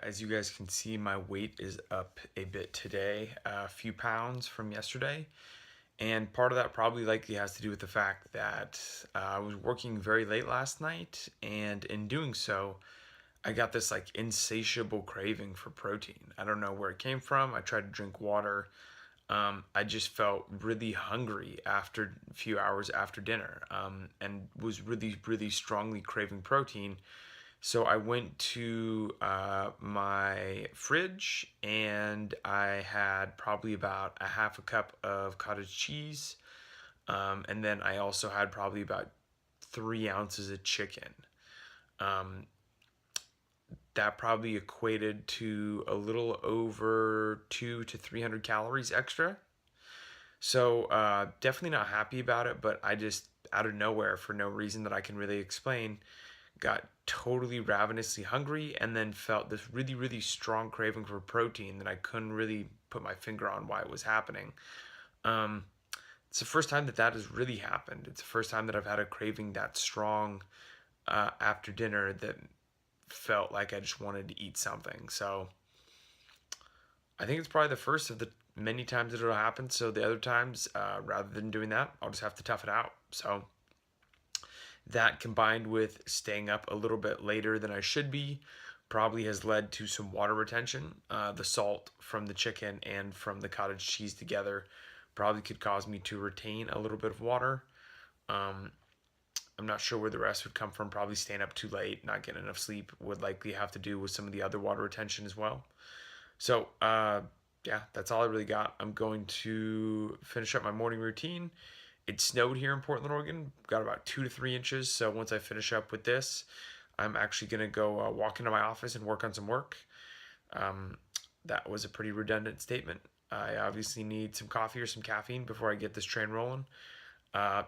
As you guys can see, my weight is up a bit today, a few pounds from yesterday. And part of that probably likely has to do with the fact that I was working very late last night, and in doing so, I got this like insatiable craving for protein. I don't know where it came from. I tried to drink water. I just felt really hungry after a few hours after dinner, and was really strongly craving protein. So I went to my fridge and I had probably about a half a cup of cottage cheese. And then I also had probably about 3 ounces of chicken. Um, that probably equated to a little over 200 to 300 calories extra. So definitely not happy about it, but I just, out of nowhere, for no reason that I can really explain, got totally ravenously hungry and then felt this really strong craving for protein that I couldn't really put my finger on why it was happening. Um, it's the first time that that has really happened. It's the first time that I've had a craving that strong after dinner that felt like I just wanted to eat something. So I think it's probably the first of the many times that it'll happen. So the other times, rather than doing that, I'll just have to tough it out. So that combined with staying up a little bit later than I should be probably has led to some water retention. The salt from the chicken and from the cottage cheese together probably could cause me to retain a little bit of water. Um, I'm not sure where the rest would come from. Probably staying up too late, not getting enough sleep would likely have to do with some of the other water retention as well. So, yeah, that's all I really got. I'm going to finish up my morning routine. It snowed here in Portland, Oregon. Got about 2 to 3 inches. So once I finish up with this, I'm actually going to go walk into my office and work on some work. Um, that was a pretty redundant statement. I obviously need some coffee or some caffeine before I get this train rolling.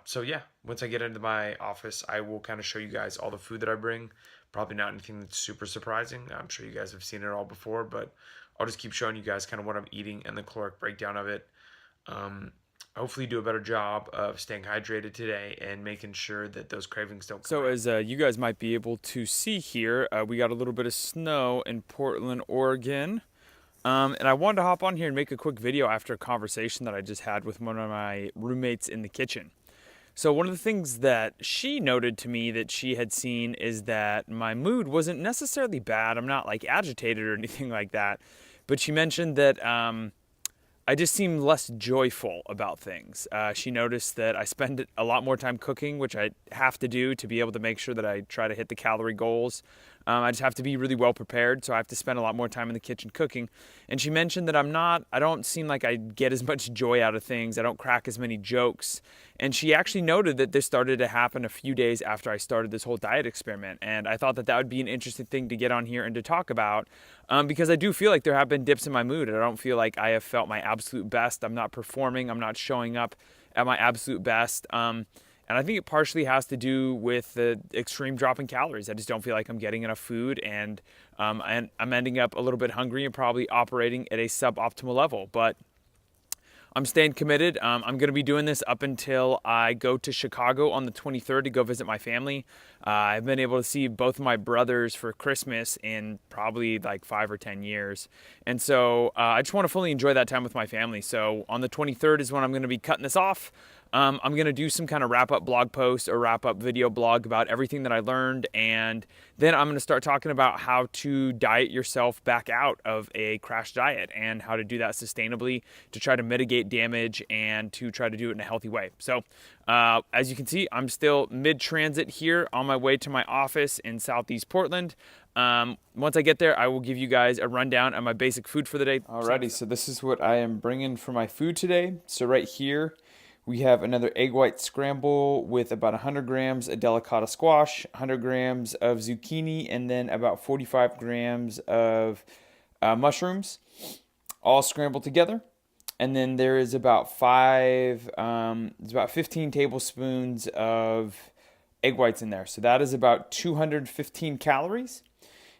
So yeah, once I get into my office, I will kind of show you guys all the food that I bring. Probably not anything that's super surprising. I'm sure you guys have seen it all before, but I'll just keep showing you guys kind of what I'm eating and the caloric breakdown of it. Um, Hopefully do a better job of staying hydrated today and making sure that those cravings don't come So out. as you guys might be able to see here, we got a little bit of snow in Portland, Oregon. And I wanted to hop on here and make a quick video after a conversation that I just had with one of my roommates in the kitchen. So one of the things that she noted to me that she had seen is that my mood wasn't necessarily bad. I'm not like agitated or anything like that. But she mentioned that I just seemed less joyful about things. She noticed that I spend a lot more time cooking, which I have to do to be able to make sure that I try to hit the calorie goals. I just have to be really well prepared, so I have to spend a lot more time in the kitchen cooking. And she mentioned that I don't seem like I get as much joy out of things. I don't crack as many jokes. And she actually noted that this started to happen a few days after I started this whole diet experiment. And I thought that that would be an interesting thing to get on here and to talk about, because I do feel like there have been dips in my mood. I don't feel like I have felt my absolute best. I'm not performing. I'm not showing up at my absolute best. And I think it partially has to do with the extreme drop in calories. I just don't feel like I'm getting enough food, and I'm ending up a little bit hungry and probably operating at a suboptimal level. But I'm staying committed. I'm going to be doing this up until I go to Chicago on the 23rd to go visit my family. I've been able to see both of my brothers for Christmas in probably like 5 or 10 years. And so I just want to fully enjoy that time with my family. So on the 23rd is when I'm going to be cutting this off. I'm going to do some kind of wrap up blog post or wrap up video blog about everything that I learned. And then I'm going to start talking about how to diet yourself back out of a crash diet and how to do that sustainably to try to mitigate damage and to try to do it in a healthy way. So as you can see, I'm still mid-transit here on my way to my office in Southeast Portland. Once I get there, I will give you guys a rundown of my basic food for the day. Alrighty, so this is what I am bringing for my food today. So right here, we have another egg white scramble with about 100 grams of delicata squash, 100 grams of zucchini, and then about 45 grams of mushrooms, all scrambled together. And then there is about it's about 15 tablespoons of egg whites in there. So that is about 215 calories.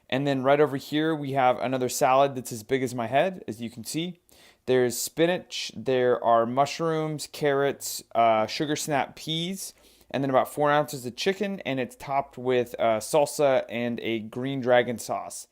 And then right over here, we have another salad that's as big as my head, as you can see. There's spinach, there are mushrooms, carrots, sugar snap peas, and then about 4 ounces of chicken, and it's topped with salsa and a green dragon sauce.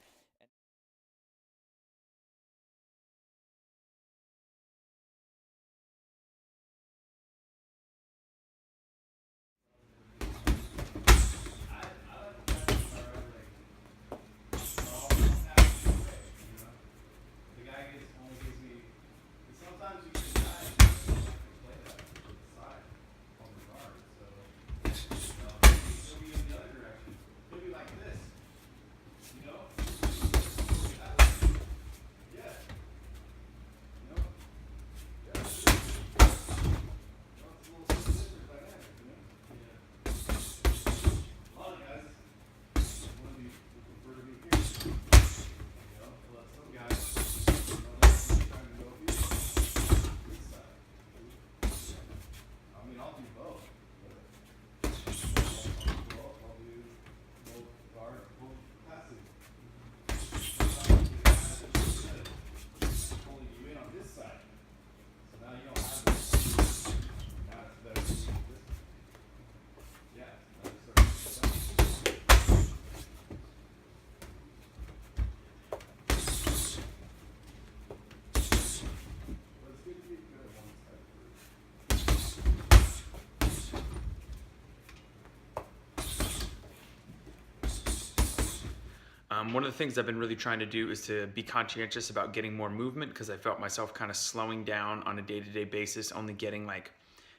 One of the things I've been really trying to do is to be conscientious about getting more movement because I felt myself kind of slowing down on a day-to-day basis, only getting like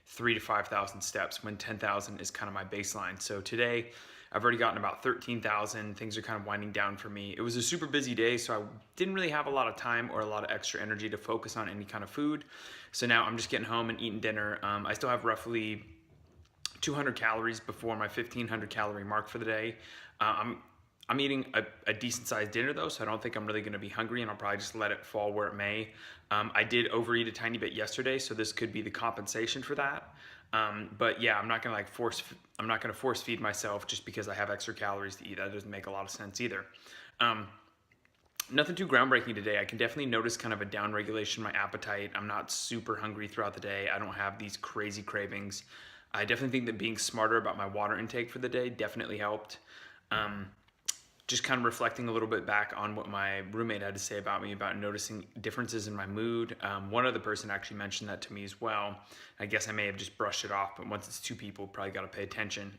3 to 5,000 steps when 10,000 is kind of my baseline. So today I've already gotten about 13,000. Things are kind of winding down for me. It was a super busy day, so I didn't really have a lot of time or a lot of extra energy to focus on any kind of food. So now I'm just getting home and eating dinner. I still have roughly 200 calories before my 1,500 calorie mark for the day. I'm eating a decent sized dinner though, so I don't think I'm really going to be hungry, and I'll probably just let it fall where it may. I did overeat a tiny bit yesterday, so this could be the compensation for that. But yeah, I'm not going to force feed myself just because I have extra calories to eat. That doesn't make a lot of sense either. Nothing too groundbreaking today. I can definitely notice kind of a down regulation in my appetite. I'm not super hungry throughout the day. I don't have these crazy cravings. I definitely think that being smarter about my water intake for the day definitely helped. Just kind of reflecting a little bit back on what my roommate had to say about me about noticing differences in my mood. One other person actually mentioned that to me as well. I guess I may have just brushed it off, but once it's two people, probably got to pay attention.